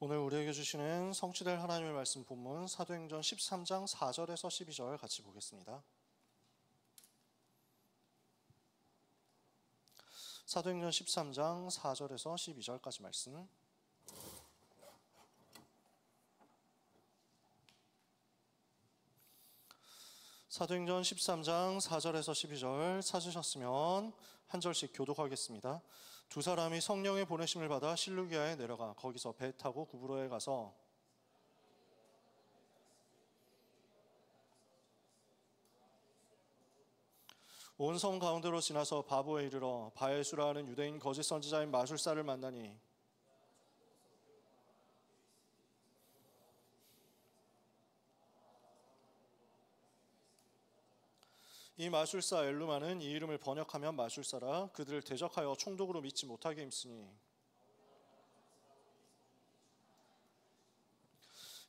오늘 우리에게 주시는 성취될 하나님의 말씀 본문 사도행전 13장 4절에서 12절 같이 보겠습니다. 사도행전 13장 4절에서 12절까지 말씀. 사도행전 13장 4절에서 12절 찾으셨으면 한 절씩 교독하겠습니다. 두 사람이 성령의 보내심을 받아 실루기아에 내려가 거기서 배 타고 구브로에 가서 온 섬 가운데로 지나서 바보에 이르러 바에수라 하는 유대인 거짓 선지자인 마술사를 만나니 이 마술사 엘루마는 이 이름을 번역하면 마술사라 그들을 대적하여 총독으로 믿지 못하게 힘쓰니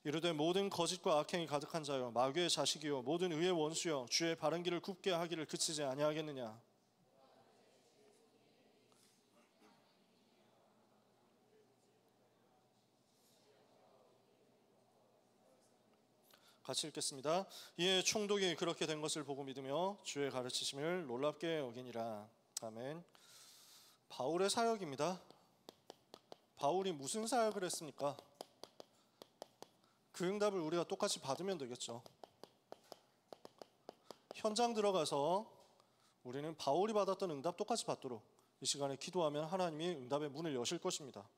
이르되 모든 거짓과 악행이 가득한 자여 마귀의 자식이요 모든 의의 원수여 주의 바른 길을 굽게 하기를 그치지 아니하겠느냐. 같이 읽겠습니다. 이에 총독이 그렇게 된 것을 보고 믿으며 주의 가르치심을 놀랍게 여기니라. 아멘. 바울의 사역입니다. 바울이 무슨 사역을 했습니까? 그 응답을 우리가 똑같이 받으면 되겠죠. 현장 들어가서 우리는 바울이 받았던 응답 똑같이 받도록 이 시간에 기도하면 하나님이 응답의 문을 여실 것입니다.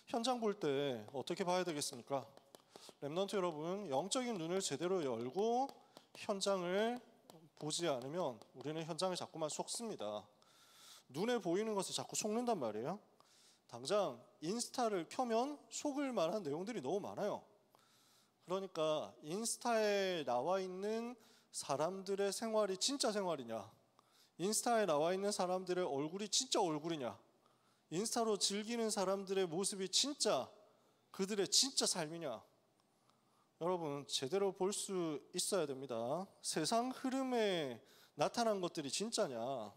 현장 볼 때 어떻게 봐야 되겠습니까? 렘넌트 여러분, 영적인 눈을 제대로 열고 현장을 보지 않으면 우리는 현장을 자꾸만 속습니다. 눈에 보이는 것을 자꾸 속는단 말이에요. 당장 인스타를 켜면 속을 만한 내용들이 너무 많아요. 그러니까 인스타에 나와 있는 사람들의 생활이 진짜 생활이냐, 인스타에 나와 있는 사람들의 얼굴이 진짜 얼굴이냐, 인스타로 즐기는 사람들의 모습이 진짜 그들의 진짜 삶이냐, 여러분 제대로 볼 수 있어야 됩니다. 세상 흐름에 나타난 것들이 진짜냐.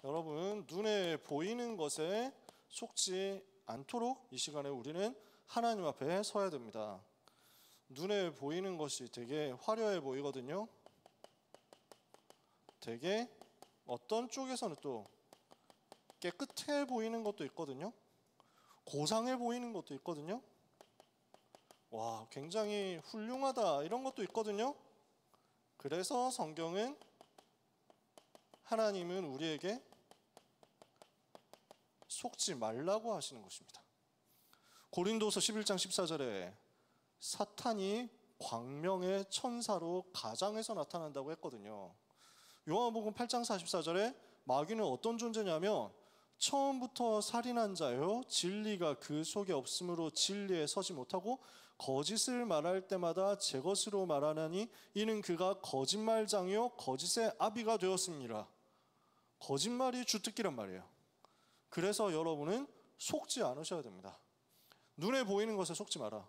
여러분 눈에 보이는 것에 속지 않도록 이 시간에 우리는 하나님 앞에 서야 됩니다. 눈에 보이는 것이 되게 화려해 보이거든요. 되게 어떤 쪽에서는 또 깨끗해 보이는 것도 있거든요. 고상해 보이는 것도 있거든요. 와, 굉장히 훌륭하다 이런 것도 있거든요. 그래서 성경은 하나님은 우리에게 속지 말라고 하시는 것입니다. 고린도서 11장 14절에 사탄이 광명의 천사로 가장해서 나타난다고 했거든요. 요한복음 8장 44절에 마귀는 어떤 존재냐면 처음부터 살인한 자요 진리가 그 속에 없으므로 진리에 서지 못하고 거짓을 말할 때마다 제 것으로 말하나니 이는 그가 거짓말장이요 거짓의 아비가 되었습니다. 거짓말이 주특기란 말이에요. 그래서 여러분은 속지 않으셔야 됩니다. 눈에 보이는 것에 속지 마라.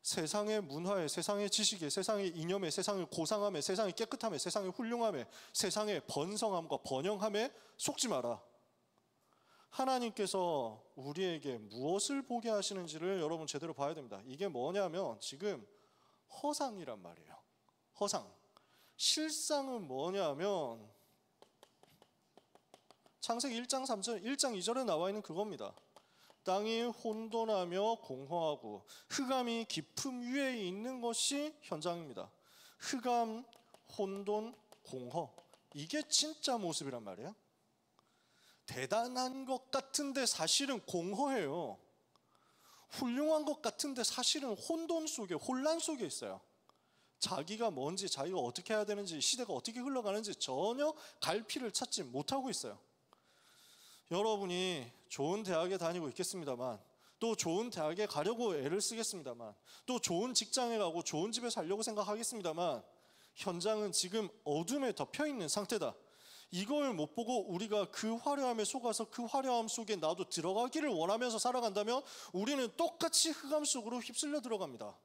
세상의 문화에, 세상의 지식에, 세상의 이념에, 세상의 고상함에, 세상의 깨끗함에, 세상의 훌륭함에, 세상의 번성함과 번영함에 속지 마라. 하나님께서 우리에게 무엇을 보게 하시는지를 여러분 제대로 봐야 됩니다. 이게 뭐냐면 지금 허상이란 말이에요. 허상. 실상은 뭐냐면 창세기 1장 3절, 1장 2절에 나와 있는 그겁니다. 땅이 혼돈하며 공허하고 흑암이 깊음 위에 있는 것이 현장입니다. 흑암, 혼돈, 공허. 이게 진짜 모습이란 말이에요. 대단한 것 같은데 사실은 공허해요. 훌륭한 것 같은데 사실은 혼돈 속에, 혼란 속에 있어요. 자기가 뭔지, 자기가 어떻게 해야 되는지, 시대가 어떻게 흘러가는지 전혀 갈피를 찾지 못하고 있어요. 여러분이 좋은 대학에 다니고 있겠습니다만, 또 좋은 대학에 가려고 애를 쓰겠습니다만, 또 좋은 직장에 가고 좋은 집에 살려고 생각하겠습니다만, 현장은 지금 어둠에 덮여 있는 상태다. 이걸 못 보고 우리가 그 화려함에 속아서 그 화려함 속에 나도 들어가기를 원하면서 살아간다면 우리는 똑같이 흑암 속으로 휩쓸려 들어갑니다.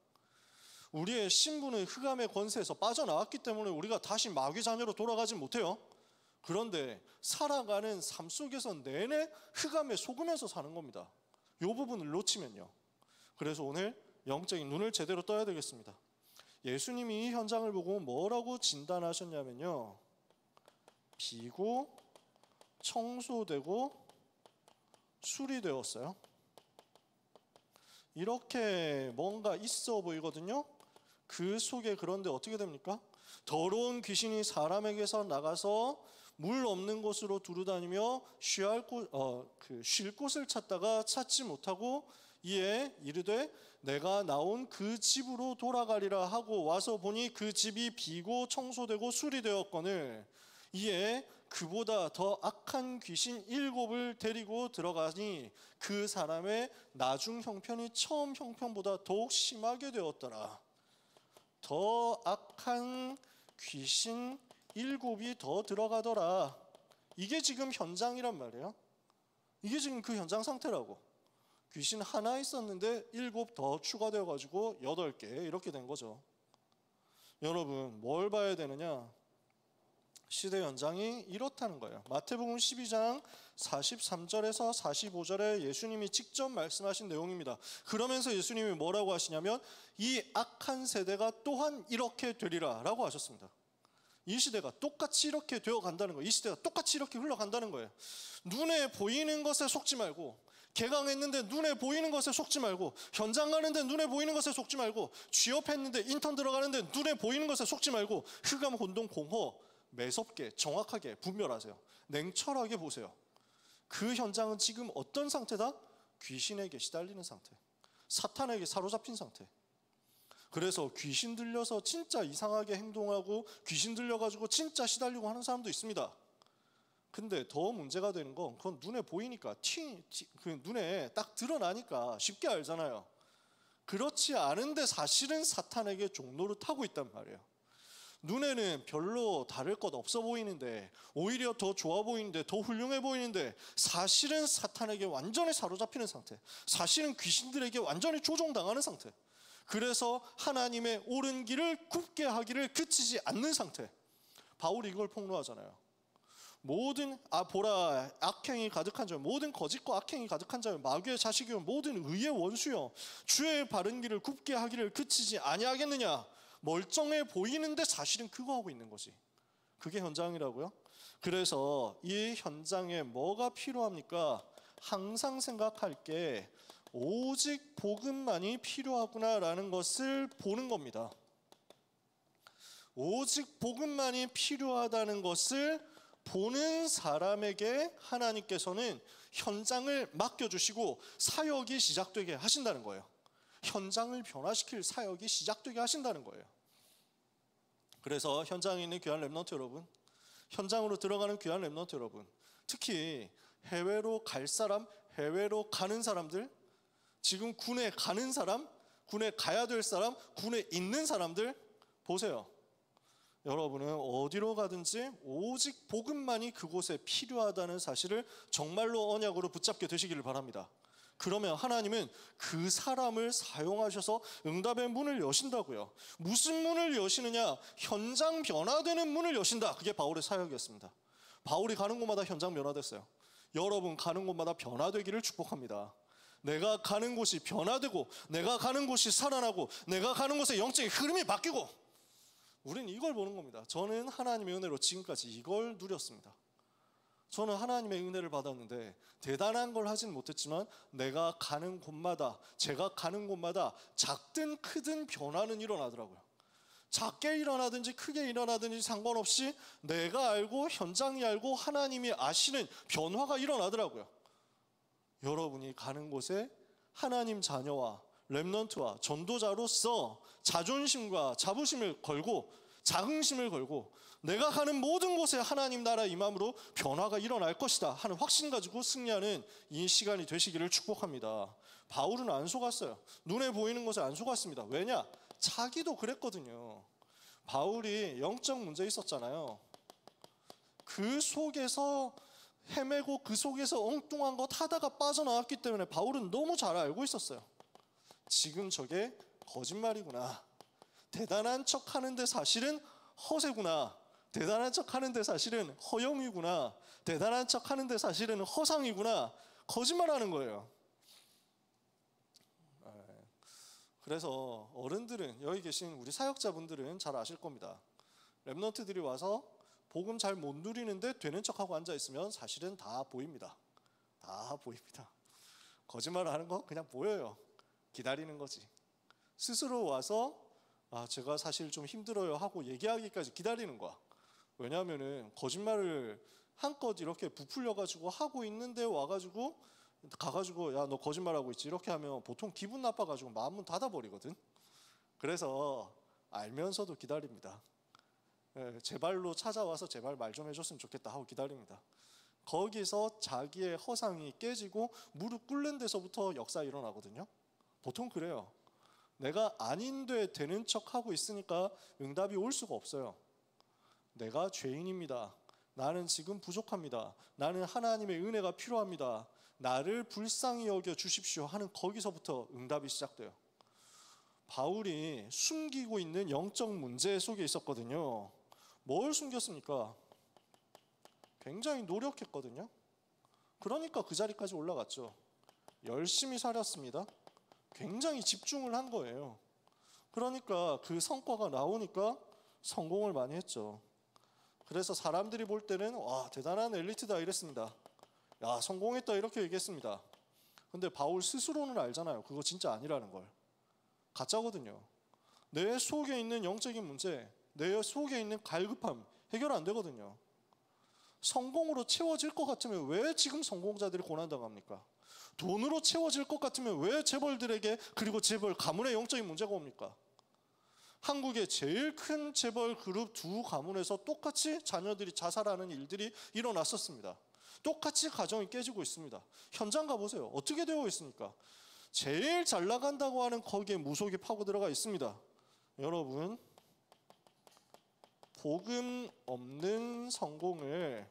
우리의 신분은 흑암의 권세에서 빠져나왔기 때문에 우리가 다시 마귀 자녀로 돌아가지 못해요. 그런데 살아가는 삶 속에서 내내 흑암에 속으면서 사는 겁니다. 이 부분을 놓치면요. 그래서 오늘 영적인 눈을 제대로 떠야 되겠습니다. 예수님이 이 현장을 보고 뭐라고 진단하셨냐면요, 비고 청소되고 수리되었어요. 이렇게 뭔가 있어 보이거든요. 그 속에 그런데 어떻게 됩니까? 더러운 귀신이 사람에게서 나가서 물 없는 곳으로 두루다니며 쉴 곳을 찾다가 찾지 못하고 이에 이르되 내가 나온 그 집으로 돌아가리라 하고 와서 보니 그 집이 비고 청소되고 수리되었거늘 이에 그보다 더 악한 귀신 7을 데리고 들어가니 그 사람의 나중 형편이 처음 형편보다 더욱 심하게 되었더라. 더 악한 귀신 7이 더 들어가더라. 이게 지금 현장이란 말이에요. 이게 지금 그 현장 상태라고. 귀신 하나 있었는데 7 더 추가되어 가지고 8개 이렇게 된 거죠. 여러분, 뭘 봐야 되느냐? 시대 현장이 이렇다는 거예요. 마태복음 12장 43절에서 45절에 예수님이 직접 말씀하신 내용입니다. 그러면서 예수님이 뭐라고 하시냐면 이 악한 세대가 또한 이렇게 되리라 라고 하셨습니다. 이 시대가 똑같이 이렇게 되어 간다는 거예요. 이 시대가 똑같이 이렇게 흘러간다는 거예요. 눈에 보이는 것에 속지 말고, 개강했는데 눈에 보이는 것에 속지 말고, 현장 가는데 눈에 보이는 것에 속지 말고, 취업했는데 인턴 들어가는데 눈에 보이는 것에 속지 말고, 흑암, 혼돈, 공허 매섭게 정확하게 분별하세요. 냉철하게 보세요. 그 현장은 지금 어떤 상태다? 귀신에게 시달리는 상태, 사탄에게 사로잡힌 상태. 그래서 귀신 들려서 진짜 이상하게 행동하고 귀신 들려가지고 진짜 시달리고 하는 사람도 있습니다. 근데 더 문제가 되는 건 그건 눈에 보이니까 그 눈에 딱 드러나니까 쉽게 알잖아요. 그렇지 않은데 사실은 사탄에게 종노릇하고 있단 말이에요. 눈에는 별로 다를 것 없어 보이는데, 오히려 더 좋아 보이는데, 더 훌륭해 보이는데 사실은 사탄에게 완전히 사로잡히는 상태, 사실은 귀신들에게 완전히 조종당하는 상태. 그래서 하나님의 옳은 길을 굽게 하기를 그치지 않는 상태. 바울이 이걸 폭로하잖아요. 모든 보라 악행이 가득한 자여, 모든 거짓과 악행이 가득한 자여, 마귀의 자식이여, 모든 의의 원수여, 주의 바른 길을 굽게 하기를 그치지 아니하겠느냐. 멀쩡해 보이는데 사실은 그거 하고 있는 거지. 그게 현장이라고요. 그래서 이 현장에 뭐가 필요합니까? 항상 생각할 게 오직 복음만이 필요하구나라는 것을 보는 겁니다. 오직 복음만이 필요하다는 것을 보는 사람에게 하나님께서는 현장을 맡겨주시고 사역이 시작되게 하신다는 거예요. 현장을 변화시킬 사역이 시작되게 하신다는 거예요. 그래서 현장에 있는 귀한 렘넌트 여러분, 현장으로 들어가는 귀한 렘넌트 여러분, 특히 해외로 갈 사람, 해외로 가는 사람들, 지금 군에 가는 사람, 군에 가야 될 사람, 군에 있는 사람들 보세요. 여러분은 어디로 가든지 오직 복음만이 그곳에 필요하다는 사실을 정말로 언약으로 붙잡게 되시기를 바랍니다. 그러면 하나님은 그 사람을 사용하셔서 응답의 문을 여신다고요. 무슨 문을 여시느냐? 현장 변화되는 문을 여신다. 그게 바울의 사역이었습니다. 바울이 가는 곳마다 현장 변화됐어요. 여러분 가는 곳마다 변화되기를 축복합니다. 내가 가는 곳이 변화되고, 내가 가는 곳이 살아나고, 내가 가는 곳에 영적인 흐름이 바뀌고, 우리는 이걸 보는 겁니다. 저는 하나님의 은혜로 지금까지 이걸 누렸습니다. 저는 하나님의 은혜를 받았는데 대단한 걸 하진 못했지만 내가 가는 곳마다, 제가 가는 곳마다 작든 크든 변화는 일어나더라고요. 작게 일어나든지 크게 일어나든지 상관없이 내가 알고 현장이 알고 하나님이 아시는 변화가 일어나더라고요. 여러분이 가는 곳에 하나님 자녀와 렘넌트와 전도자로서 자존심과 자부심을 걸고 자긍심을 걸고 내가 가는 모든 곳에 하나님 나라 임함으로 변화가 일어날 것이다 하는 확신 가지고 승리하는 이 시간이 되시기를 축복합니다. 바울은 안 속았어요. 눈에 보이는 것에 안 속았습니다. 왜냐? 자기도 그랬거든요. 바울이 영적 문제 있었잖아요. 그 속에서 헤매고 그 속에서 엉뚱한 것 하다가 빠져나왔기 때문에 바울은 너무 잘 알고 있었어요. 지금 저게 거짓말이구나. 대단한 척 하는데 사실은 허세구나. 대단한 척 하는데 사실은 허영이구나. 대단한 척 하는데 사실은 허상이구나. 거짓말하는 거예요. 그래서 어른들은, 여기 계신 우리 사역자분들은 잘 아실 겁니다. 렘넌트들이 와서 복음 잘 못 누리는데 되는 척하고 앉아있으면 사실은 다 보입니다. 다 보입니다. 거짓말을 하는 거 그냥 보여요. 기다리는 거지. 스스로 와서 제가 사실 좀 힘들어요 하고 얘기하기까지 기다리는 거야. 왜냐하면은 거짓말을 한껏 이렇게 부풀려가지고 하고 있는데 와가지고 가가지고 야 너 거짓말하고 있지 이렇게 하면 보통 기분 나빠가지고 마음은 닫아버리거든. 그래서 알면서도 기다립니다. 제발로 찾아와서 제발 말 좀 해줬으면 좋겠다 하고 기다립니다. 거기서 자기의 허상이 깨지고 무릎 꿇는 데서부터 역사 일어나거든요. 보통 그래요. 내가 아닌데 되는 척하고 있으니까 응답이 올 수가 없어요. 내가 죄인입니다. 나는 지금 부족합니다. 나는 하나님의 은혜가 필요합니다. 나를 불쌍히 여겨 주십시오 하는 거기서부터 응답이 시작돼요. 바울이 숨기고 있는 영적 문제 속에 있었거든요. 뭘 숨겼습니까? 굉장히 노력했거든요. 그러니까 그 자리까지 올라갔죠. 열심히 살았습니다. 굉장히 집중을 한 거예요. 그러니까 그 성과가 나오니까 성공을 많이 했죠. 그래서 사람들이 볼 때는 와 대단한 엘리트다 이랬습니다. 야 성공했다 이렇게 얘기했습니다. 근데 바울 스스로는 알잖아요. 그거 진짜 아니라는 걸. 가짜거든요. 내 속에 있는 영적인 문제, 내 속에 있는 갈급함 해결 안 되거든요. 성공으로 채워질 것 같으면 왜 지금 성공자들이 고난당합니까? 돈으로 채워질 것 같으면 왜 재벌들에게 그리고 재벌 가문의 영적인 문제가 옵니까? 한국의 제일 큰 재벌 그룹 두 가문에서 똑같이 자녀들이 자살하는 일들이 일어났었습니다. 똑같이 가정이 깨지고 있습니다. 현장 가보세요. 어떻게 되어 있습니까? 제일 잘 나간다고 하는 거기에 무속이 파고 들어가 있습니다. 여러분, 복음 없는 성공을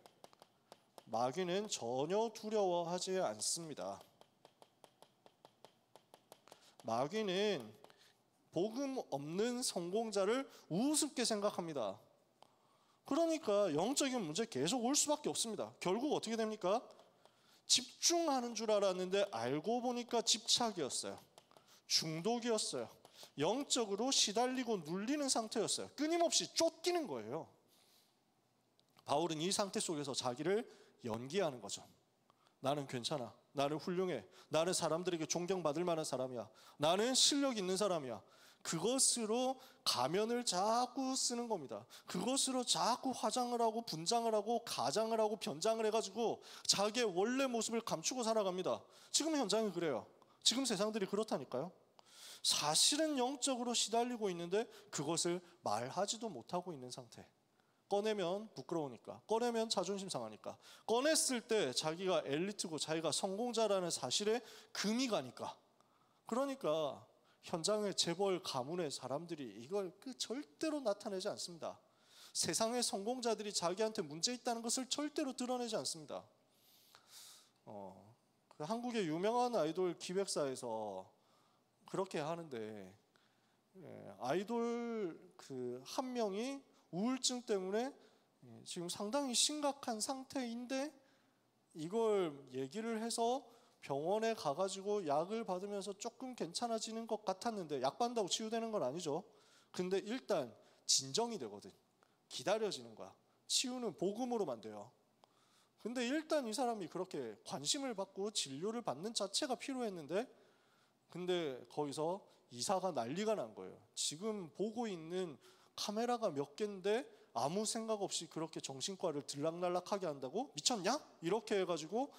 마귀는 전혀 두려워하지 않습니다. 마귀는 복음 없는 성공자를 우습게 생각합니다. 그러니까 영적인 문제 계속 올 수밖에 없습니다. 결국 어떻게 됩니까? 집중하는 줄 알았는데 알고 보니까 집착이었어요. 중독이었어요. 영적으로 시달리고 눌리는 상태였어요. 끊임없이 쫓기는 거예요. 바울은 이 상태 속에서 자기를 연기하는 거죠. 나는 괜찮아. 나는 훌륭해. 나는 사람들에게 존경받을 만한 사람이야. 나는 실력 있는 사람이야. 그것으로 가면을 자꾸 쓰는 겁니다. 그것으로 자꾸 화장을 하고 분장을 하고 가장을 하고 변장을 해가지고 자기의 원래 모습을 감추고 살아갑니다. 지금 현장이 그래요. 지금 세상들이 그렇다니까요. 사실은 영적으로 시달리고 있는데 그것을 말하지도 못하고 있는 상태. 꺼내면 부끄러우니까, 꺼내면 자존심 상하니까, 꺼냈을 때 자기가 엘리트고 자기가 성공자라는 사실에 금이 가니까. 그러니까 현장의 재벌 가문의 사람들이 이걸 절대로 나타내지 않습니다. 세상의 성공자들이 자기한테 문제 있다는 것을 절대로 드러내지 않습니다. 그 한국의 유명한 아이돌 기획사에서 그렇게 하는데, 아이돌 한 명이 우울증 때문에 지금 상당히 심각한 상태인데 이걸 얘기를 해서 병원에 가가지고 약을 받으면서 조금 괜찮아지는 것 같았는데, 약 받는다고 치유되는 건 아니죠. 근데 일단 진정이 되거든. 기다려지는 거야. 치유는 복음으로만 돼요. 근데 일단 이 사람이 그렇게 관심을 받고 진료를 받는 자체가 필요했는데, 근데 거기서 이사가 난리가 난 거예요. 지금 보고 있는 카메라가 몇 개인데 아무 생각 없이 그렇게 정신과를 들락날락하게 한다고? 미쳤냐? 이렇게 해가지고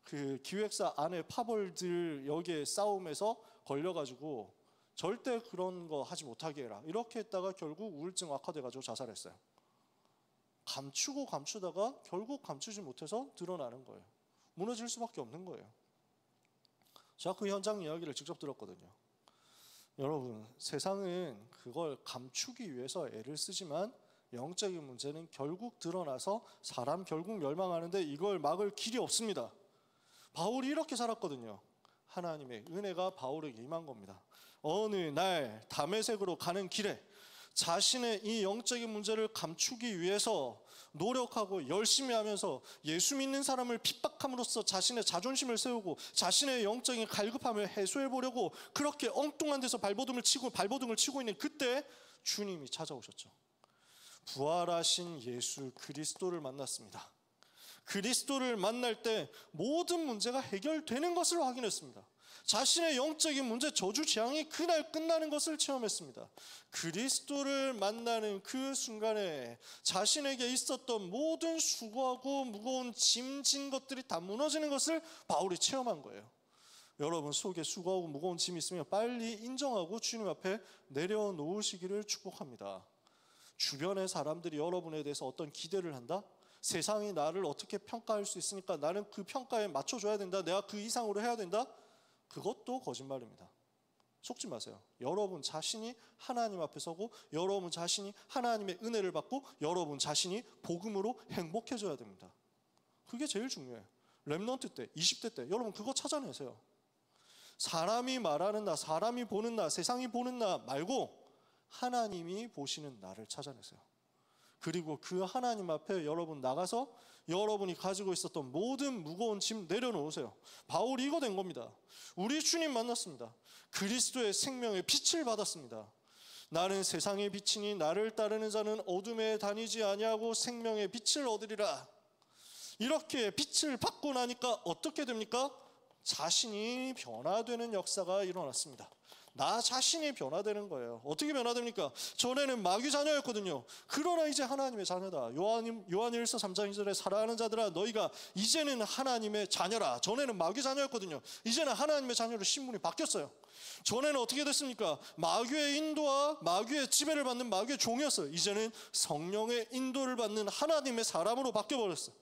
그 기획사 안에 파벌들 여기에 싸움에서 걸려가지고 절대 그런 거 하지 못하게 해라. 이렇게 했다가 결국 우울증 악화돼가지고 자살했어요. 감추고 감추다가 결국 감추지 못해서 드러나는 거예요. 무너질 수밖에 없는 거예요. 제가 그 현장 이야기를 직접 들었거든요. 여러분, 세상은 그걸 감추기 위해서 애를 쓰지만 영적인 문제는 결국 드러나서 사람 결국 멸망하는데 이걸 막을 길이 없습니다. 바울이 이렇게 살았거든요. 하나님의 은혜가 바울에게 임한 겁니다. 어느 날 다메섹으로 가는 길에 자신의 이 영적인 문제를 감추기 위해서 노력하고 열심히 하면서 예수 믿는 사람을 핍박함으로써 자신의 자존심을 세우고 자신의 영적인 갈급함을 해소해 보려고 그렇게 엉뚱한 데서 발버둥을 치고 있는 그때 주님이 찾아오셨죠. 부활하신 예수 그리스도를 만났습니다. 그리스도를 만날 때 모든 문제가 해결되는 것을 확인했습니다. 자신의 영적인 문제, 저주 재앙이 그날 끝나는 것을 체험했습니다. 그리스도를 만나는 그 순간에 자신에게 있었던 모든 수고하고 무거운 짐진 것들이 다 무너지는 것을 바울이 체험한 거예요. 여러분 속에 수고하고 무거운 짐이 있으면 빨리 인정하고 주님 앞에 내려놓으시기를 축복합니다. 주변의 사람들이 여러분에 대해서 어떤 기대를 한다? 세상이 나를 어떻게 평가할 수 있으니까 나는 그 평가에 맞춰줘야 된다. 내가 그 이상으로 해야 된다. 그것도 거짓말입니다. 속지 마세요. 여러분 자신이 하나님 앞에 서고 여러분 자신이 하나님의 은혜를 받고 여러분 자신이 복음으로 행복해져야 됩니다. 그게 제일 중요해요. 렘넌트 때, 20대 때 여러분 그거 찾아내세요. 사람이 말하는 나, 사람이 보는 나, 세상이 보는 나 말고 하나님이 보시는 나를 찾아내세요. 그리고 그 하나님 앞에 여러분 나가서 여러분이 가지고 있었던 모든 무거운 짐 내려놓으세요. 바울이 이거 된 겁니다. 우리 주님 만났습니다. 그리스도의 생명의 빛을 받았습니다. 나는 세상의 빛이니 나를 따르는 자는 어둠에 다니지 아니하고 생명의 빛을 얻으리라. 이렇게 빛을 받고 나니까 어떻게 됩니까? 자신이 변화되는 역사가 일어났습니다. 나 자신이 변화되는 거예요. 어떻게 변화됩니까? 전에는 마귀 자녀였거든요. 그러나 이제 하나님의 자녀다. 요한일서 3장 2절에 사랑하는 자들아 너희가 이제는 하나님의 자녀라. 전에는 마귀 자녀였거든요. 이제는 하나님의 자녀로 신분이 바뀌었어요. 전에는 어떻게 됐습니까? 마귀의 인도와 마귀의 지배를 받는 마귀의 종이었어요. 이제는 성령의 인도를 받는 하나님의 사람으로 바뀌어버렸어요.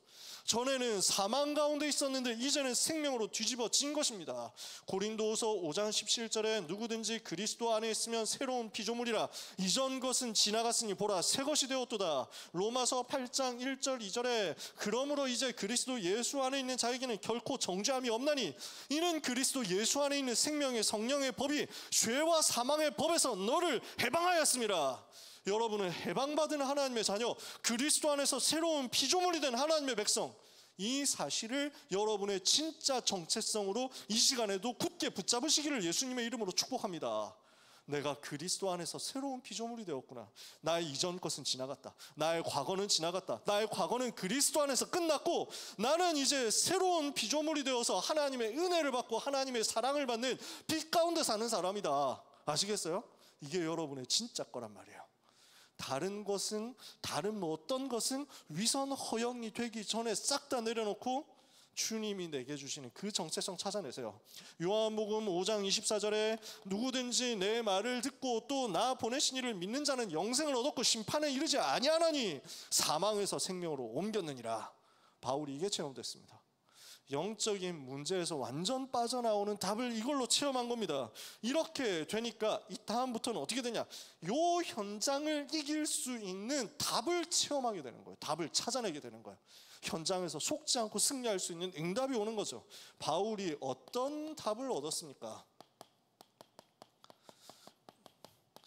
전에는 사망 가운데 있었는데 이제는 생명으로 뒤집어진 것입니다. 고린도후서 5장 17절에 누구든지 그리스도 안에 있으면 새로운 피조물이라. 이전 것은 지나갔으니 보라 새 것이 되었도다. 로마서 8장 1절 2절에 그러므로 이제 그리스도 예수 안에 있는 자에게는 결코 정죄함이 없나니 이는 그리스도 예수 안에 있는 생명의 성령의 법이 죄와 사망의 법에서 너를 해방하였습니다. 여러분은 해방받은 하나님의 자녀, 그리스도 안에서 새로운 피조물이 된 하나님의 백성, 이 사실을 여러분의 진짜 정체성으로 이 시간에도 굳게 붙잡으시기를 예수님의 이름으로 축복합니다. 내가 그리스도 안에서 새로운 피조물이 되었구나. 나의 이전 것은 지나갔다. 나의 과거는 지나갔다. 나의 과거는 그리스도 안에서 끝났고 나는 이제 새로운 피조물이 되어서 하나님의 은혜를 받고 하나님의 사랑을 받는 빛 가운데 사는 사람이다. 아시겠어요? 이게 여러분의 진짜 거란 말이에요. 다른 것은 다른 어떤 것은 위선 허영이 되기 전에 싹 다 내려놓고 주님이 내게 주시는 그 정체성 찾아내세요. 요한복음 5장 24절에 누구든지 내 말을 듣고 또 나 보내신 이를 믿는 자는 영생을 얻었고 심판에 이르지 아니하나니 사망에서 생명으로 옮겼느니라. 바울이 이게 체험됐습니다. 영적인 문제에서 완전 빠져나오는 답을 이걸로 체험한 겁니다. 이렇게 되니까 이 다음부터는 어떻게 되냐? 요 현장을 이길 수 있는 답을 체험하게 되는 거예요. 답을 찾아내게 되는 거예요. 현장에서 속지 않고 승리할 수 있는 응답이 오는 거죠. 바울이 어떤 답을 얻었습니까?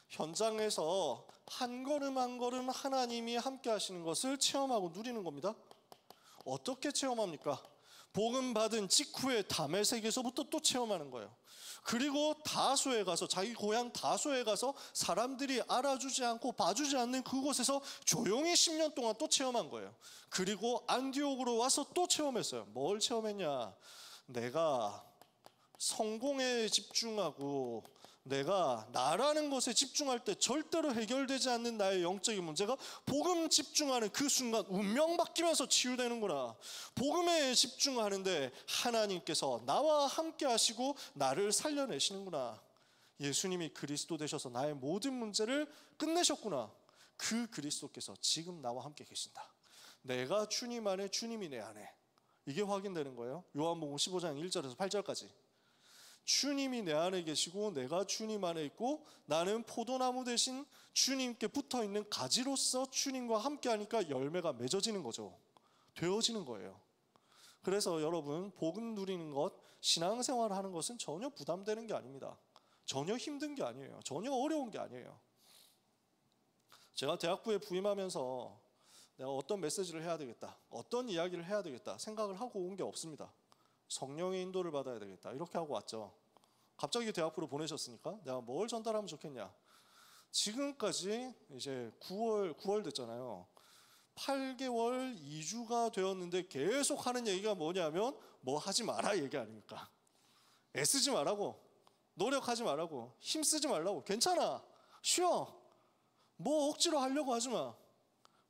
현장에서 한 걸음 한 걸음 하나님이 함께 하시는 것을 체험하고 누리는 겁니다. 어떻게 체험합니까? 복음 받은 직후에 다메섹에서부터 또 체험하는 거예요. 그리고 다소에 가서 자기 고향 다소에 가서 사람들이 알아주지 않고 봐주지 않는 그곳에서 조용히 10년 동안 또 체험한 거예요. 그리고 안디옥으로 와서 또 체험했어요. 뭘 체험했냐? 내가 성공에 집중하고 내가 나라는 것에 집중할 때 절대로 해결되지 않는 나의 영적인 문제가 복음 집중하는 그 순간 운명 바뀌면서 치유되는구나. 복음에 집중하는데 하나님께서 나와 함께 하시고 나를 살려내시는구나. 예수님이 그리스도 되셔서 나의 모든 문제를 끝내셨구나. 그 그리스도께서 지금 나와 함께 계신다. 내가 주님 안에, 주님이 내 안에. 이게 확인되는 거예요. 요한복음 15장 1절에서 8절까지. 주님이 내 안에 계시고 내가 주님 안에 있고 나는 포도나무 대신 주님께 붙어있는 가지로서 주님과 함께 하니까 열매가 맺어지는 거죠. 되어지는 거예요. 그래서 여러분 복음 누리는 것, 신앙생활 하는 것은 전혀 부담되는 게 아닙니다. 전혀 힘든 게 아니에요. 전혀 어려운 게 아니에요. 제가 대학부에 부임하면서 내가 어떤 메시지를 해야 되겠다, 어떤 이야기를 해야 되겠다 생각을 하고 온 게 없습니다. 성령의 인도를 받아야 되겠다 이렇게 하고 왔죠. 갑자기 대학부로 보내셨으니까 내가 뭘 전달하면 좋겠냐. 지금까지 이제 9월 됐잖아요. 8개월 2주가 되었는데 계속 하는 얘기가 뭐냐면 뭐 하지 마라 얘기 아닙니까? 애쓰지 말라고, 노력하지 말라고, 힘쓰지 말라고, 괜찮아, 쉬어, 뭐 억지로 하려고 하지 마.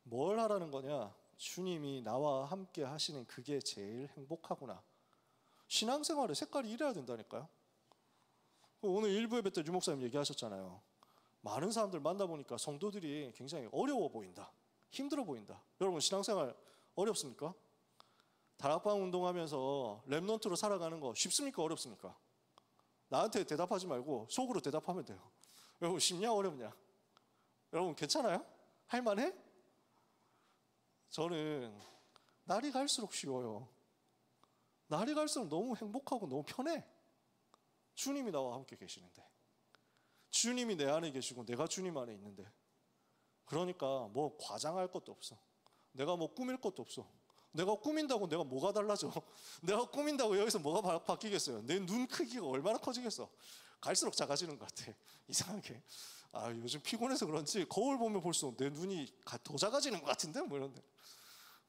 뭘 하라는 거냐? 주님이 나와 함께 하시는 그게 제일 행복하구나. 신앙생활의 색깔이 이래야 된다니까요. 오늘 일부 예배 때 유 목사님 얘기하셨잖아요. 많은 사람들 만나보니까 성도들이 굉장히 어려워 보인다, 힘들어 보인다. 여러분 신앙생활 어렵습니까? 다락방 운동하면서 렘넌트로 살아가는 거 쉽습니까? 어렵습니까? 나한테 대답하지 말고 속으로 대답하면 돼요. 여러분 쉽냐 어렵냐? 여러분 괜찮아요? 할만해? 저는 날이 갈수록 쉬워요. 날이 갈수록 너무 행복하고 너무 편해. 주님이 나와 함께 계시는데, 주님이 내 안에 계시고 내가 주님 안에 있는데, 그러니까 뭐 과장할 것도 없어. 내가 뭐 꾸밀 것도 없어. 내가 꾸민다고 내가 뭐가 달라져? 내가 꾸민다고 여기서 뭐가 바뀌겠어요? 내 눈 크기가 얼마나 커지겠어? 갈수록 작아지는 것 같아. 이상하게. 요즘 피곤해서 그런지 거울 보면 볼수록 내 눈이 더 작아지는 것 같은데? 뭐 이런데.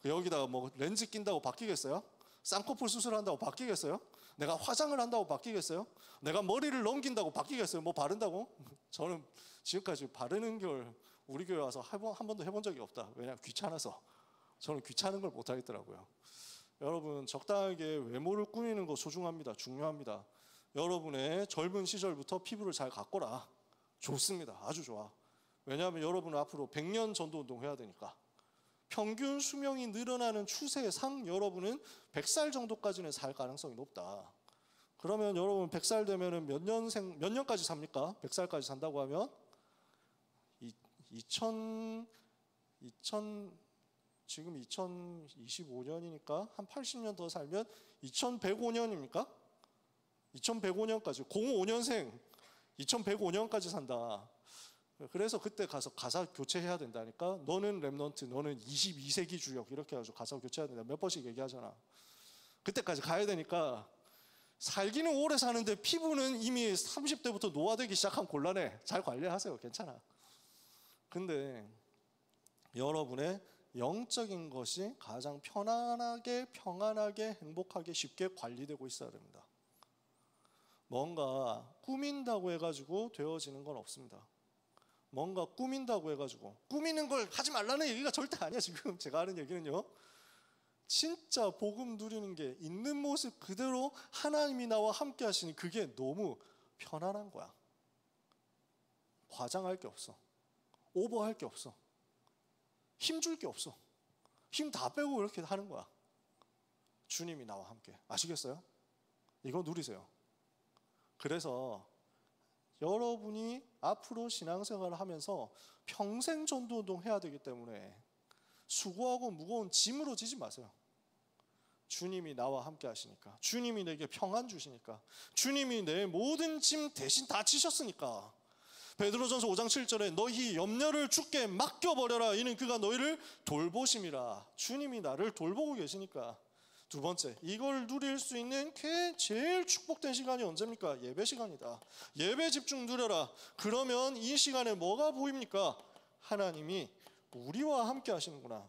여기다가 뭐 렌즈 낀다고 바뀌겠어요? 쌍꺼풀 수술한다고 바뀌겠어요? 내가 화장을 한다고 바뀌겠어요? 내가 머리를 넘긴다고 바뀌겠어요? 뭐 바른다고? 저는 지금까지 바르는 걸 우리 교회 와서 한 번도 해본 적이 없다. 왜냐하면 귀찮아서. 저는 귀찮은 걸 못하겠더라고요. 여러분 적당하게 외모를 꾸미는 거 소중합니다. 중요합니다. 여러분의 젊은 시절부터 피부를 잘 가꿔라. 좋습니다. 아주 좋아. 왜냐하면 여러분은 앞으로 100년 전도운동 해야 되니까. 평균 수명이 늘어나는 추세상 여러분은 100살 정도까지는 살 가능성이 높다. 그러면 여러분 100살 되면은 몇 년까지 삽니까? 100살까지 산다고 하면 지금 2025년이니까 한 80년 더 살면 2105년입니까? 2105년까지 05년생 2105년까지 산다. 그래서 그때 가서 가사 교체해야 된다니까. 너는 렘넌트, 너는 22세기 주역 이렇게 해가지고 가사 교체해야 된다. 몇 번씩 얘기하잖아. 그때까지 가야 되니까 살기는 오래 사는데 피부는 이미 30대부터 노화되기 시작하면 곤란해. 잘 관리하세요. 괜찮아. 근데 여러분의 영적인 것이 가장 편안하게 평안하게 행복하게 쉽게 관리되고 있어야 됩니다. 뭔가 꾸민다고 해가지고 되어지는 건 없습니다. 뭔가 꾸민다고 해가지고 꾸미는 걸 하지 말라는 얘기가 절대 아니야. 지금 제가 하는 얘기는요, 진짜 복음 누리는 게 있는 모습 그대로 하나님이 나와 함께 하시니 그게 너무 편안한 거야. 과장할 게 없어. 오버할 게 없어. 힘줄 게 없어. 힘 다 빼고 이렇게 하는 거야. 주님이 나와 함께. 아시겠어요? 이거 누리세요. 그래서 여러분이 앞으로 신앙생활을 하면서 평생 전도운동 해야 되기 때문에 수고하고 무거운 짐으로 지지 마세요. 주님이 나와 함께 하시니까, 주님이 내게 평안 주시니까, 주님이 내 모든 짐 대신 다 지셨으니까. 베드로전서 5장 7절에 너희 염려를 주께 맡겨버려라. 이는 그가 너희를 돌보심이라. 주님이 나를 돌보고 계시니까. 두 번째, 이걸 누릴 수 있는 제일 축복된 시간이 언제입니까? 예배 시간이다. 예배 집중 누려라. 그러면 이 시간에 뭐가 보입니까? 하나님이 우리와 함께 하시는구나.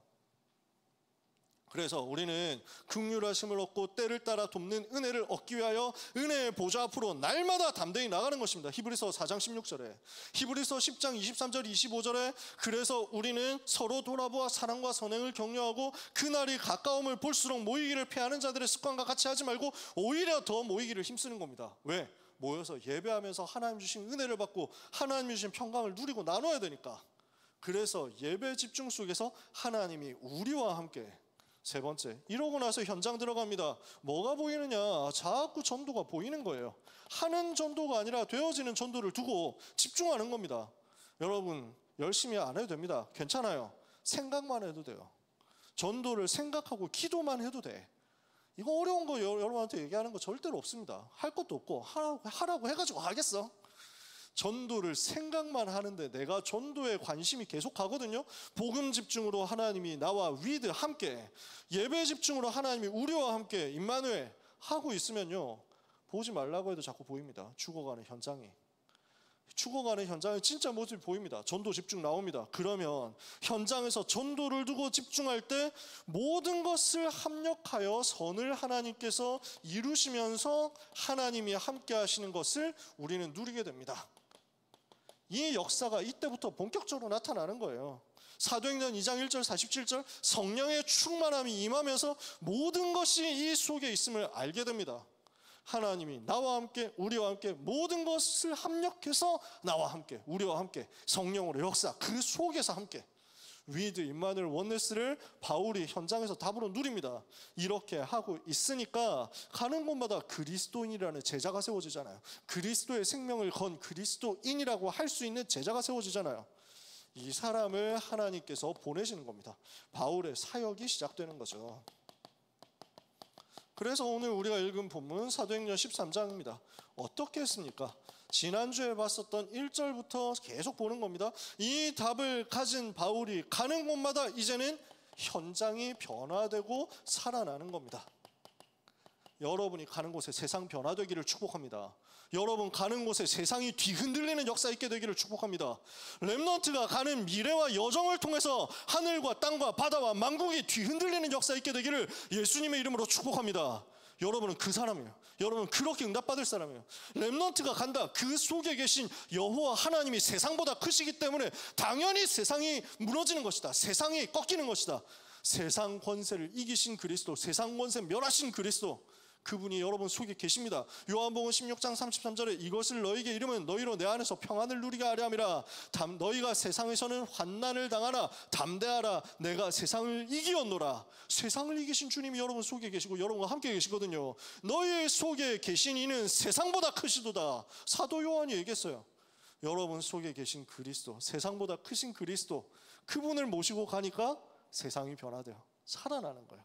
그래서 우리는 긍휼하심을 얻고 때를 따라 돕는 은혜를 얻기 위하여 은혜의 보좌 앞으로 날마다 담대히 나가는 것입니다. 히브리서 4장 16절에, 히브리서 10장 23절 25절에 그래서 우리는 서로 돌아보아 사랑과 선행을 격려하고 그날이 가까움을 볼수록 모이기를 피하는 자들의 습관과 같이 하지 말고 오히려 더 모이기를 힘쓰는 겁니다. 왜? 모여서 예배하면서 하나님 주신 은혜를 받고 하나님 주신 평강을 누리고 나눠야 되니까. 그래서 예배 집중 속에서 하나님이 우리와 함께. 세 번째, 이러고 나서 현장 들어갑니다. 뭐가 보이느냐? 자꾸 전도가 보이는 거예요. 하는 전도가 아니라 되어지는 전도를 두고 집중하는 겁니다. 여러분 열심히 안 해도 됩니다. 괜찮아요. 생각만 해도 돼요. 전도를 생각하고 기도만 해도 돼. 이거 어려운 거 여러분한테 얘기하는 거 절대로 없습니다. 할 것도 없고 하라고 해가지고 하겠어? 전도를 생각만 하는데 내가 전도에 관심이 계속 가거든요. 복음 집중으로 하나님이 나와 위드 함께, 예배 집중으로 하나님이 우리와 함께 임마누엘 하고 있으면요, 보지 말라고 해도 자꾸 보입니다. 죽어가는 현장이 진짜 모습이 보입니다. 전도 집중 나옵니다. 그러면 현장에서 전도를 두고 집중할 때 모든 것을 합력하여 선을 하나님께서 이루시면서 하나님이 함께 하시는 것을 우리는 누리게 됩니다. 이 역사가 이때부터 본격적으로 나타나는 거예요. 사도행전 2장 1절 47절, 성령의 충만함이 임하면서 모든 것이 이 속에 있음을 알게 됩니다. 하나님이 나와 함께, 우리와 함께 모든 것을 합력해서 나와 함께, 우리와 함께 성령으로 역사, 그 속에서 함께 위드 임마누엘 원네스를 바울이 현장에서 답으로 누립니다. 이렇게 하고 있으니까 가는 곳마다 그리스도인이라는 제자가 세워지잖아요. 그리스도의 생명을 건 그리스도인이라고 할 수 있는 제자가 세워지잖아요. 이 사람을 하나님께서 보내시는 겁니다. 바울의 사역이 시작되는 거죠. 그래서 오늘 우리가 읽은 본문 사도행전 13장입니다. 어떻게 했습니까? 지난주에 봤었던 1절부터 계속 보는 겁니다. 이 답을 가진 바울이 가는 곳마다 이제는 현장이 변화되고 살아나는 겁니다. 여러분이 가는 곳에 세상 변화되기를 축복합니다. 여러분 가는 곳에 세상이 뒤흔들리는 역사 있게 되기를 축복합니다. 렘넌트가 가는 미래와 여정을 통해서 하늘과 땅과 바다와 만국이 뒤흔들리는 역사 있게 되기를 예수님의 이름으로 축복합니다. 여러분은 그 사람이에요. 여러분은 그렇게 응답받을 사람이에요. 렘넌트가 간다. 그 속에 계신 여호와 하나님이 세상보다 크시기 때문에 당연히 세상이 무너지는 것이다. 세상이 꺾이는 것이다. 세상 권세를 이기신 그리스도, 세상 권세 멸하신 그리스도, 그분이 여러분 속에 계십니다. 요한복음 16장 33절에 이것을 너희에게 이르면 너희로 내 안에서 평안을 누리게 하려 함이라. 너희가 세상에서는 환난을 당하나 담대하라. 내가 세상을 이기었노라. 세상을 이기신 주님이 여러분 속에 계시고 여러분과 함께 계시거든요. 너희 속에 계신 이는 세상보다 크시도다. 사도 요한이 얘기했어요. 여러분 속에 계신 그리스도, 세상보다 크신 그리스도, 그분을 모시고 가니까 세상이 변화돼요. 살아나는 거예요.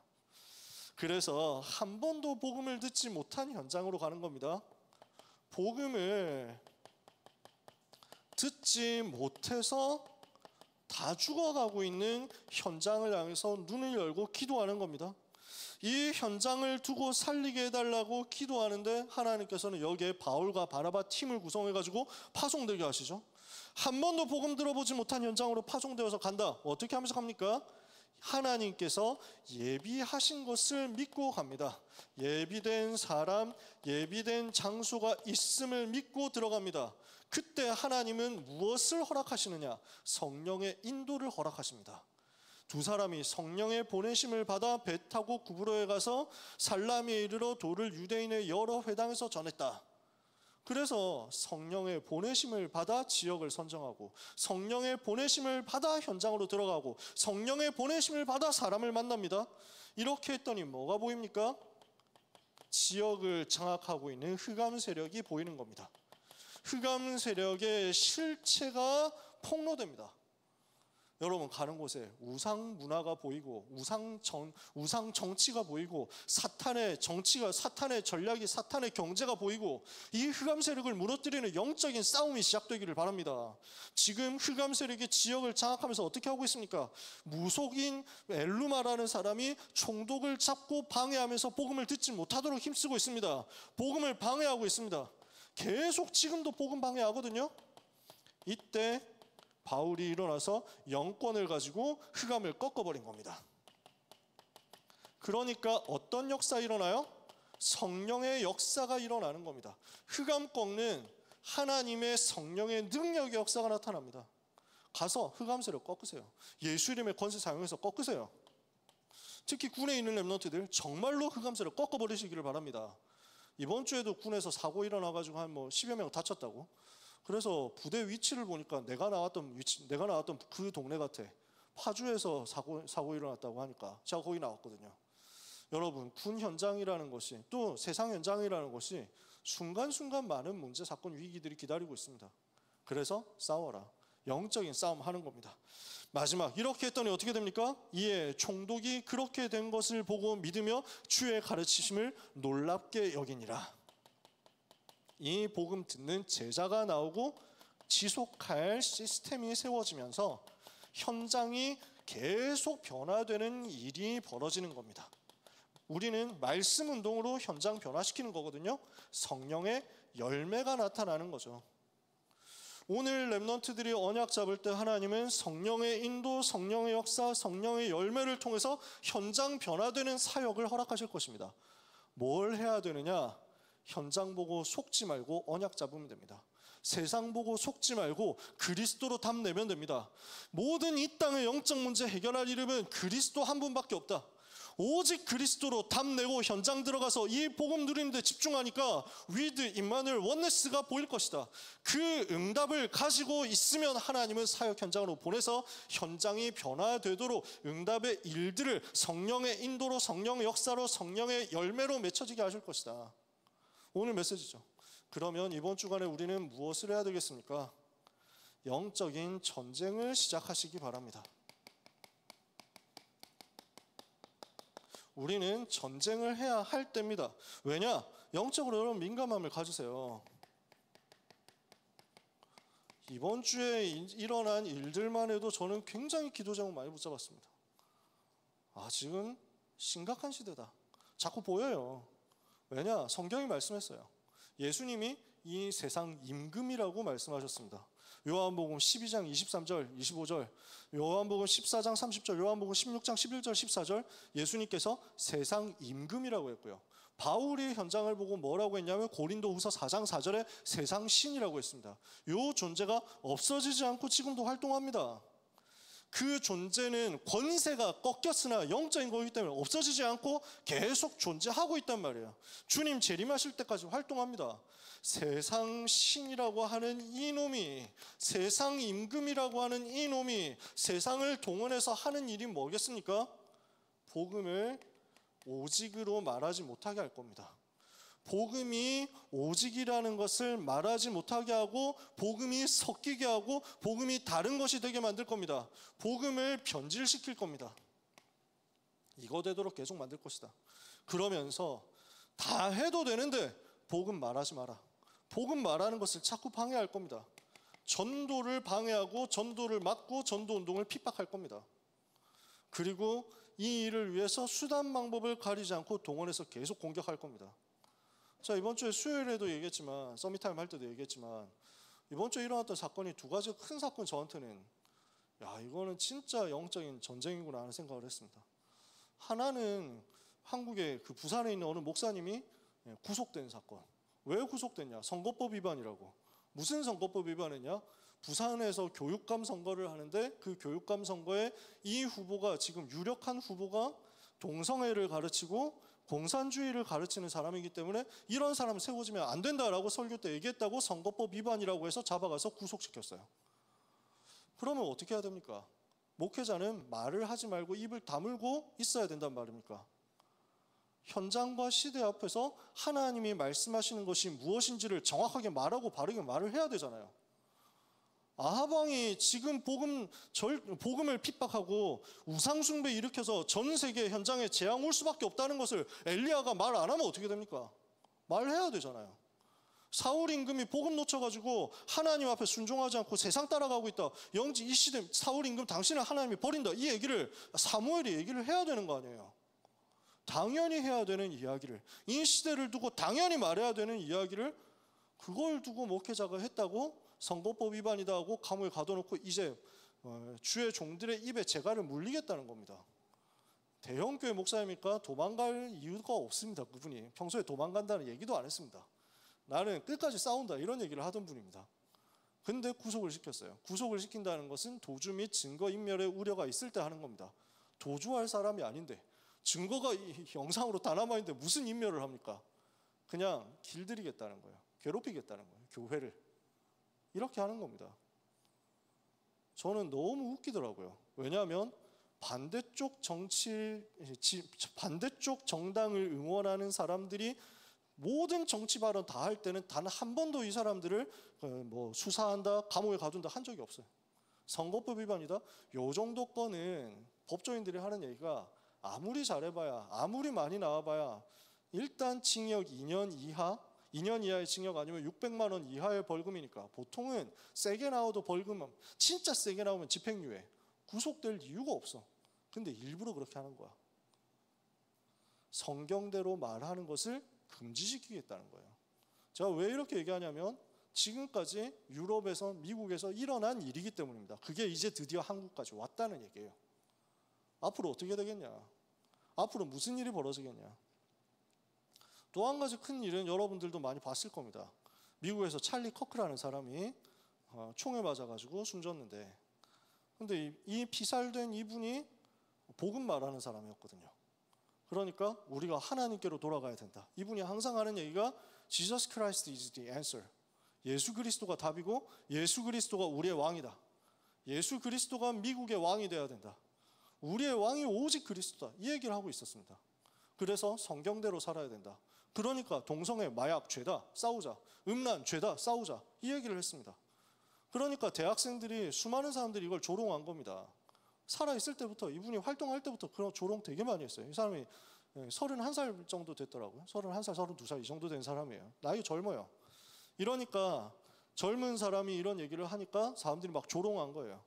그래서 한 번도 복음을 듣지 못한 현장으로 가는 겁니다. 복음을 듣지 못해서 다 죽어가고 있는 현장을 향해서 눈을 열고 기도하는 겁니다. 이 현장을 두고 살리게 해달라고 기도하는데 하나님께서는 여기에 바울과 바나바 팀을 구성해가지고 파송되게 하시죠. 한 번도 복음 들어보지 못한 현장으로 파송되어서 간다. 어떻게 하면서 갑니까? 하나님께서 예비하신 것을 믿고 갑니다. 예비된 사람, 예비된 장소가 있음을 믿고 들어갑니다. 그때 하나님은 무엇을 허락하시느냐? 성령의 인도를 허락하십니다. 두 사람이 성령의 보내심을 받아 배 타고 구브로에 가서 살라미에 이르러 도를 유대인의 여러 회당에서 전했다. 그래서 성령의 보내심을 받아 지역을 선정하고, 성령의 보내심을 받아 현장으로 들어가고, 성령의 보내심을 받아 사람을 만납니다. 이렇게 했더니 뭐가 보입니까? 지역을 장악하고 있는 흑암 세력이 보이는 겁니다. 흑암 세력의 실체가 폭로됩니다. 여러분 가는 곳에 우상 문화가 보이고 우상 정치가 보이고 사탄의 정치가, 사탄의 전략이, 사탄의 경제가 보이고 이 흑암 세력을 무너뜨리는 영적인 싸움이 시작되기를 바랍니다. 지금 흑암 세력의 지역을 장악하면서 어떻게 하고 있습니까? 무속인 엘루마라는 사람이 총독을 잡고 방해하면서 복음을 듣지 못하도록 힘쓰고 있습니다. 복음을 방해하고 있습니다. 계속 지금도 복음 방해하거든요. 이때 바울이 일어나서 영권을 가지고 흑암을 꺾어버린 겁니다. 그러니까 어떤 역사 일어나요? 성령의 역사가 일어나는 겁니다. 흑암 꺾는 하나님의 성령의 능력의 역사가 나타납니다. 가서 흑암 세력 꺾으세요. 예수 이름의 권세 사용해서 꺾으세요. 특히 군에 있는 렘넌트들 정말로 흑암 세력 꺾어버리시기를 바랍니다. 이번 주에도 군에서 사고 일어나가지고 한 10여 명 다쳤다고. 그래서 부대 위치를 보니까 내가 나왔던 그 동네 같아. 파주에서 사고 일어났다고 하니까 제가 거기 나왔거든요. 여러분 군 현장이라는 것이, 또 세상 현장이라는 것이 순간순간 많은 문제, 사건, 위기들이 기다리고 있습니다. 그래서 싸워라. 영적인 싸움 하는 겁니다. 마지막 이렇게 했더니 어떻게 됩니까? 이에 총독이 그렇게 된 것을 보고 믿으며 주의 가르치심을 놀랍게 여기니라. 이 복음 듣는 제자가 나오고 지속할 시스템이 세워지면서 현장이 계속 변화되는 일이 벌어지는 겁니다. 우리는 말씀 운동으로 현장 변화시키는 거거든요. 성령의 열매가 나타나는 거죠. 오늘 렘넌트들이 언약 잡을 때 하나님은 성령의 인도, 성령의 역사, 성령의 열매를 통해서 현장 변화되는 사역을 허락하실 것입니다. 뭘 해야 되느냐? 현장 보고 속지 말고 언약 잡으면 됩니다. 세상 보고 속지 말고 그리스도로 답 내면 됩니다. 모든 이 땅의 영적 문제 해결할 이름은 그리스도 한 분밖에 없다. 오직 그리스도로 답 내고 현장 들어가서 이 복음 누리는 데 집중하니까 위드 임마누엘 원네스가 보일 것이다. 그 응답을 가지고 있으면 하나님은 사역 현장으로 보내서 현장이 변화되도록 응답의 일들을 성령의 인도로, 성령의 역사로, 성령의 열매로 맺혀지게 하실 것이다. 오늘 메시지죠. 그러면 이번 주간에 우리는 무엇을 해야 되겠습니까? 영적인 전쟁을 시작하시기 바랍니다. 우리는 전쟁을 해야 할 때입니다. 왜냐? 영적으로 여러분 민감함을 가지세요. 이번 주에 일어난 일들만 해도 저는 굉장히 기도 제목 많이 붙잡았습니다. 지금 심각한 시대다. 자꾸 보여요. 왜냐? 성경이 말씀했어요. 예수님이 이 세상 임금이라고 말씀하셨습니다. 요한복음 12장 23절 25절, 요한복음 14장 30절, 요한복음 16장 11절 14절 예수님께서 세상 임금이라고 했고요. 바울이 현장을 보고 뭐라고 했냐면 고린도후서 4장 4절에 세상 신이라고 했습니다. 이 존재가 없어지지 않고 지금도 활동합니다. 그 존재는 권세가 꺾였으나 영적인 거기 때문에 없어지지 않고 계속 존재하고 있단 말이에요. 주님 재림하실 때까지 활동합니다. 세상 신이라고 하는 이놈이, 세상 임금이라고 하는 이놈이 세상을 동원해서 하는 일이 뭐겠습니까? 복음을 오직으로 말하지 못하게 할 겁니다. 복음이 오직이라는 것을 말하지 못하게 하고 복음이 섞이게 하고 복음이 다른 것이 되게 만들 겁니다. 복음을 변질시킬 겁니다. 이거 되도록 계속 만들 것이다. 그러면서 다 해도 되는데 복음 말하지 마라. 복음 말하는 것을 자꾸 방해할 겁니다. 전도를 방해하고 전도를 막고 전도운동을 핍박할 겁니다. 그리고 이 일을 위해서 수단 방법을 가리지 않고 동원해서 계속 공격할 겁니다. 자, 이번 주에 수요일에도 얘기했지만, 서밋타임 할 때도 얘기했지만, 이번 주에 일어났던 사건이 두 가지 큰 사건 저한테는 이거는 진짜 영적인 전쟁이구나 하는 생각을 했습니다. 하나는 한국의 그 부산에 있는 어느 목사님이 구속된 사건. 왜 구속됐냐? 선거법 위반이라고. 무슨 선거법 위반이냐? 부산에서 교육감 선거를 하는데 그 교육감 선거에 이 후보가, 지금 유력한 후보가 동성애를 가르치고 공산주의를 가르치는 사람이기 때문에 이런 사람 세워지면 안 된다라고 설교 때 얘기했다고 선거법 위반이라고 해서 잡아가서 구속시켰어요. 그러면 어떻게 해야 됩니까? 목회자는 말을 하지 말고 입을 다물고 있어야 된단 말입니까? 현장과 시대 앞에서 하나님이 말씀하시는 것이 무엇인지를 정확하게 말하고 바르게 말을 해야 되잖아요. 아하방이 지금 복음을 핍박하고 우상숭배 일으켜서 전 세계 현장에 재앙 올 수밖에 없다는 것을 엘리야가 말 안 하면 어떻게 됩니까? 말해야 되잖아요. 사울 임금이 복음 놓쳐가지고 하나님 앞에 순종하지 않고 세상 따라가고 있다. 영지 이 시대 사울 임금 당신을 하나님이 버린다. 이 얘기를 사무엘이 얘기를 해야 되는 거 아니에요. 당연히 해야 되는 이야기를, 이 시대를 두고 당연히 말해야 되는 이야기를 그걸 두고 목회자가 했다고 선거법 위반이다 하고 감옥에 가둬놓고 이제 주의 종들의 입에 재갈을 물리겠다는 겁니다. 대형교회 목사님이니까 도망갈 이유가 없습니다. 그분이 평소에 도망간다는 얘기도 안 했습니다. 나는 끝까지 싸운다 이런 얘기를 하던 분입니다. 근데 구속을 시켰어요. 구속을 시킨다는 것은 도주 및 증거인멸의 우려가 있을 때 하는 겁니다. 도주할 사람이 아닌데, 증거가 영상으로 다 남아있는데 무슨 인멸을 합니까? 그냥 길들이겠다는 거예요. 괴롭히겠다는 거예요. 교회를. 이렇게 하는 겁니다. 저는 너무 웃기더라고요. 왜냐하면 반대쪽 정당을 응원하는 사람들이 모든 정치 발언 다 할 때는 단 한 번도 이 사람들을 수사한다, 감옥에 가둔다 한 적이 없어요. 선거법 위반이다? 요 정도 건은 법조인들이 하는 얘기가 아무리 잘해봐야, 아무리 많이 나와봐야 일단 징역 2년 이하, 2년 이하의 징역 아니면 600만 원 이하의 벌금이니까 보통은 세게 나와도 벌금은 진짜 세게 나오면 집행유예, 구속될 이유가 없어. 근데 일부러 그렇게 하는 거야. 성경대로 말하는 것을 금지시키겠다는 거예요. 제가 왜 이렇게 얘기하냐면 지금까지 유럽에서 미국에서 일어난 일이기 때문입니다. 그게 이제 드디어 한국까지 왔다는 얘기예요. 앞으로 어떻게 되겠냐? 앞으로 무슨 일이 벌어지겠냐? 또 한 가지 큰 일은 여러분들도 많이 봤을 겁니다. 미국에서 찰리 커크라는 사람이 총에 맞아가지고 숨졌는데, 근데 이 피살된 이분이 복음 말하는 사람이었거든요. 그러니까 우리가 하나님께로 돌아가야 된다. 이분이 항상 하는 얘기가 Jesus Christ is the answer. 예수 그리스도가 답이고 예수 그리스도가 우리의 왕이다. 예수 그리스도가 미국의 왕이 되어야 된다. 우리의 왕이 오직 그리스도다. 이 얘기를 하고 있었습니다. 그래서 성경대로 살아야 된다. 그러니까 동성애, 마약, 죄다, 싸우자. 음란, 죄다, 싸우자. 이 얘기를 했습니다. 그러니까 대학생들이, 수많은 사람들이 이걸 조롱한 겁니다. 살아있을 때부터, 이분이 활동할 때부터 그런 조롱 되게 많이 했어요. 이 사람이 31살 정도 됐더라고요. 31살, 32살 이 정도 된 사람이에요. 나이가 젊어요. 이러니까 젊은 사람이 이런 얘기를 하니까 사람들이 막 조롱한 거예요.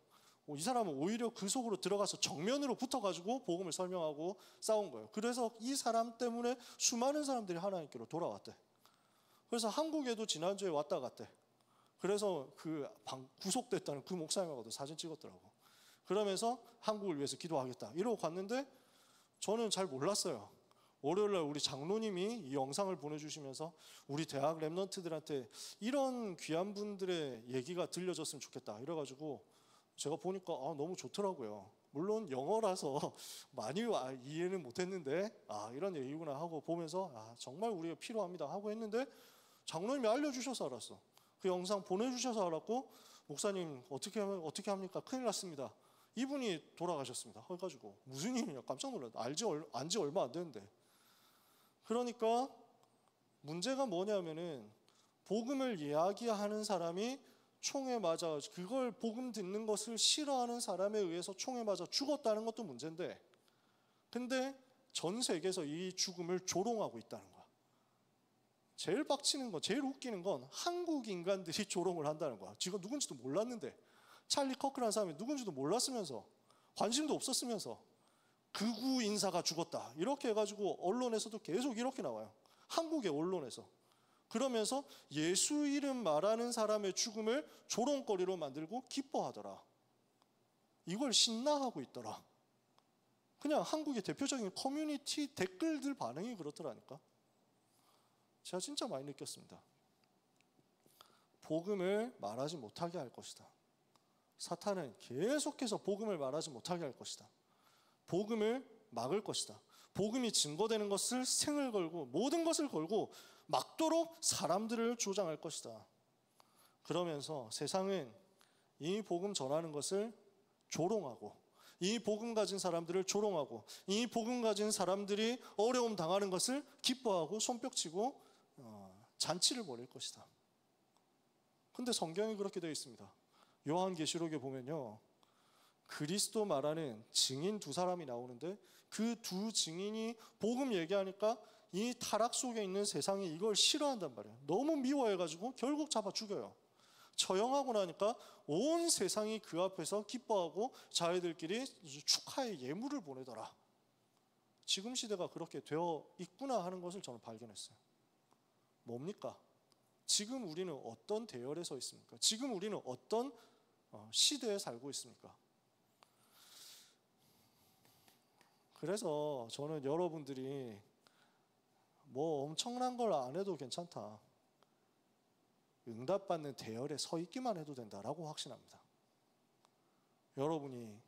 이 사람은 오히려 그 속으로 들어가서 정면으로 붙어가지고 복음을 설명하고 싸운 거예요. 그래서 이 사람 때문에 수많은 사람들이 하나님께로 돌아왔대. 그래서 한국에도 지난주에 왔다 갔대. 그래서 구속됐다는 그 목사님하고도 사진 찍었더라고. 그러면서 한국을 위해서 기도하겠다 이러고 갔는데 저는 잘 몰랐어요. 월요일날 우리 장로님이 이 영상을 보내주시면서 우리 대학 랩런트들한테 이런 귀한 분들의 얘기가 들려줬으면 좋겠다 이래가지고 제가 보니까 너무 좋더라고요. 물론 영어라서 많이 이해는 못했는데 이런 얘기구나 하고 보면서 정말 우리가 필요합니다 하고 했는데 장로님이 알려주셔서 알았어. 그 영상 보내주셔서 알았고 목사님 어떻게 합니까? 큰일 났습니다. 이분이 돌아가셨습니다. 해가지고 무슨 일이냐 깜짝 놀랐다. 안지 얼마 안 됐는데. 그러니까 문제가 뭐냐면은 복음을 이야기하는 사람이 총에 맞아 그걸 복음 듣는 것을 싫어하는 사람에 의해서 총에 맞아 죽었다는 것도 문제인데 근데 전 세계에서 이 죽음을 조롱하고 있다는 거야. 제일 빡치는 건 제일 웃기는 건 한국 인간들이 조롱을 한다는 거야. 지가 누군지도 몰랐는데 찰리 커크라는 사람이 누군지도 몰랐으면서 관심도 없었으면서 극우 인사가 죽었다 이렇게 해가지고 언론에서도 계속 이렇게 나와요. 한국의 언론에서. 그러면서 예수 이름 말하는 사람의 죽음을 조롱거리로 만들고 기뻐하더라. 이걸 신나하고 있더라. 그냥 한국의 대표적인 커뮤니티 댓글들 반응이 그렇더라니까. 제가 진짜 많이 느꼈습니다. 복음을 말하지 못하게 할 것이다. 사탄은 계속해서 복음을 말하지 못하게 할 것이다. 복음을 막을 것이다. 복음이 증거되는 것을 생을 걸고 모든 것을 걸고 막도록 사람들을 조장할 것이다. 그러면서 세상은 이 복음 전하는 것을 조롱하고 이 복음 가진 사람들을 조롱하고 이 복음 가진 사람들이 어려움 당하는 것을 기뻐하고 손뼉치고 잔치를 벌일 것이다. 근데 성경이 그렇게 되어 있습니다. 요한계시록에 보면요. 그리스도 말하는 증인 두 사람이 나오는데 그 두 증인이 복음 얘기하니까 이 타락 속에 있는 세상이 이걸 싫어한단 말이에요. 너무 미워해가지고 결국 잡아 죽여요. 처형하고 나니까 온 세상이 그 앞에서 기뻐하고 자기들끼리 축하의 예물을 보내더라. 지금 시대가 그렇게 되어 있구나 하는 것을 저는 발견했어요. 뭡니까? 지금 우리는 어떤 대열에 서 있습니까? 지금 우리는 어떤 시대에 살고 있습니까? 그래서 저는 여러분들이 뭐 엄청난 걸 안 해도 괜찮다. 응답받는 대열에 서 있기만 해도 된다라고 확신합니다. 여러분이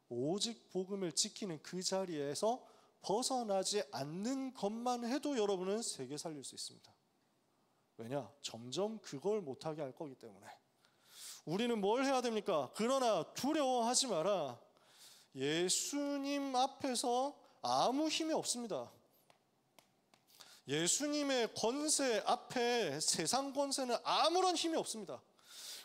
오직 복음을 지키는 그 자리에서 벗어나지 않는 것만 해도 여러분은 세계 살릴 수 있습니다. 왜냐? 점점 그걸 못하게 할 거기 때문에. 우리는 뭘 해야 됩니까? 그러나 두려워하지 마라. 예수님 앞에서 아무 힘이 없습니다. 예수님의 권세 앞에 세상 권세는 아무런 힘이 없습니다.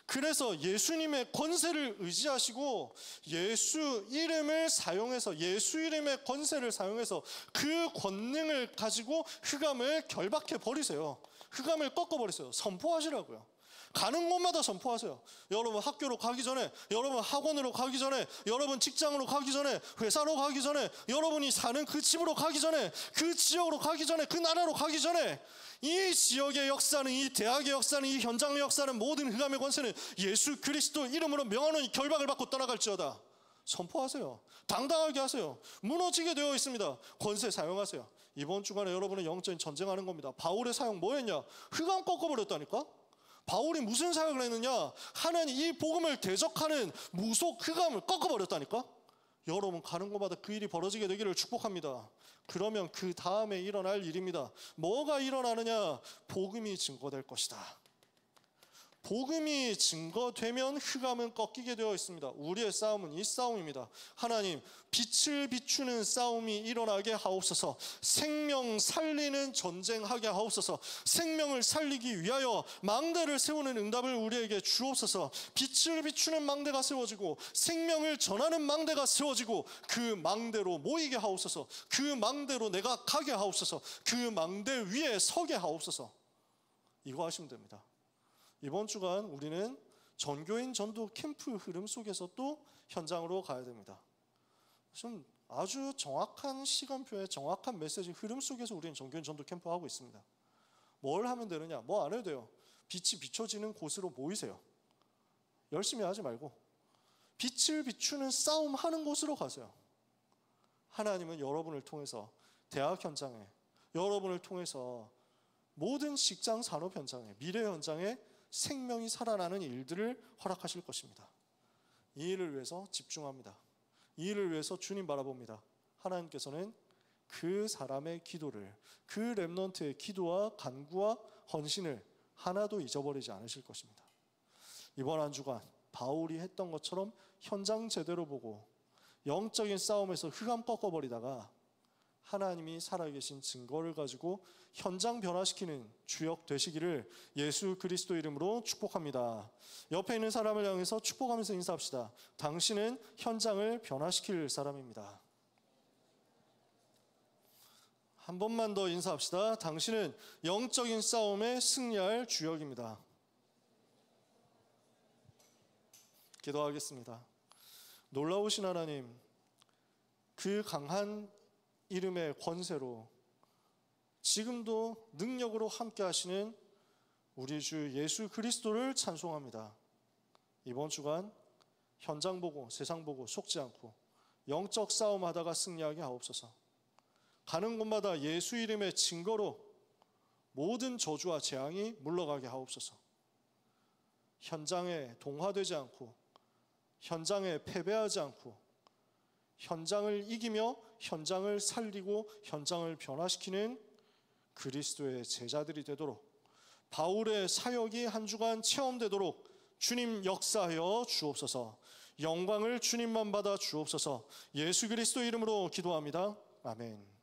그래서 예수님의 권세를 의지하시고 예수 이름을 사용해서 예수 이름의 권세를 사용해서 그 권능을 가지고 흑암을 결박해 버리세요. 흑암을 꺾어버리세요. 선포하시라고요. 가는 곳마다 선포하세요. 여러분 학교로 가기 전에, 여러분 학원으로 가기 전에, 여러분 직장으로 가기 전에, 회사로 가기 전에, 여러분이 사는 그 집으로 가기 전에, 그 지역으로 가기 전에, 그 나라로 가기 전에, 이 지역의 역사는, 이 대학의 역사는, 이 현장의 역사는, 모든 흑암의 권세는 예수 그리스도 이름으로 명하노니 결박을 받고 떠나갈지어다. 선포하세요. 당당하게 하세요. 무너지게 되어 있습니다. 권세 사용하세요. 이번 주간에 여러분은 영적인 전쟁하는 겁니다. 바울의 사용 뭐였냐? 흑암 꺾어버렸다니까? 바울이 무슨 사역을 했느냐? 하나님 이 복음을 대적하는 무속 흑암을 꺾어버렸다니까? 여러분 가는 곳마다 그 일이 벌어지게 되기를 축복합니다. 그러면 그 다음에 일어날 일입니다. 뭐가 일어나느냐? 복음이 증거될 것이다. 복음이 증거되면 흑암은 꺾이게 되어 있습니다. 우리의 싸움은 이 싸움입니다. 하나님, 빛을 비추는 싸움이 일어나게 하옵소서. 생명 살리는 전쟁하게 하옵소서. 생명을 살리기 위하여 망대를 세우는 응답을 우리에게 주옵소서. 빛을 비추는 망대가 세워지고 생명을 전하는 망대가 세워지고 그 망대로 모이게 하옵소서. 그 망대로 내가 가게 하옵소서. 그 망대 위에 서게 하옵소서. 이거 하시면 됩니다. 이번 주간 우리는 전교인 전도 캠프 흐름 속에서 또 현장으로 가야 됩니다. 좀 아주 정확한 시간표에 정확한 메시지 흐름 속에서 우리는 전교인 전도 캠프 하고 있습니다. 뭘 하면 되느냐? 뭐 안 해도 돼요. 빛이 비춰지는 곳으로 모이세요. 열심히 하지 말고 빛을 비추는 싸움하는 곳으로 가세요. 하나님은 여러분을 통해서 대학 현장에, 여러분을 통해서 모든 직장 산업 현장에, 미래 현장에 생명이 살아나는 일들을 허락하실 것입니다. 이 일을 위해서 집중합니다. 이 일을 위해서 주님 바라봅니다. 하나님께서는 그 사람의 기도를, 그 렘넌트의 기도와 간구와 헌신을 하나도 잊어버리지 않으실 것입니다. 이번 한 주간 바울이 했던 것처럼 현장 제대로 보고 영적인 싸움에서 흑암 꺾어버리다가 하나님이 살아계신 증거를 가지고 현장 변화시키는 주역 되시기를 예수 그리스도 이름으로 축복합니다. 옆에 있는 사람을 향해서 축복하면서 인사합시다. 당신은 현장을 변화시킬 사람입니다. 한 번만 더 인사합시다. 당신은 영적인 싸움에 승리할 주역입니다. 기도하겠습니다. 놀라우신 하나님, 그 강한 이름의 권세로 지금도 능력으로 함께 하시는 우리 주 예수 그리스도를 찬송합니다. 이번 주간 현장 보고 세상 보고 속지 않고 영적 싸움하다가 승리하게 하옵소서. 가는 곳마다 예수 이름의 증거로 모든 저주와 재앙이 물러가게 하옵소서. 현장에 동화되지 않고 현장에 패배하지 않고 현장을 이기며 현장을 살리고 현장을 변화시키는 그리스도의 제자들이 되도록, 바울의 사역이 한 주간 체험되도록 주님 역사하여 주옵소서. 영광을 주님만 받아 주옵소서. 예수 그리스도 이름으로 기도합니다. 아멘.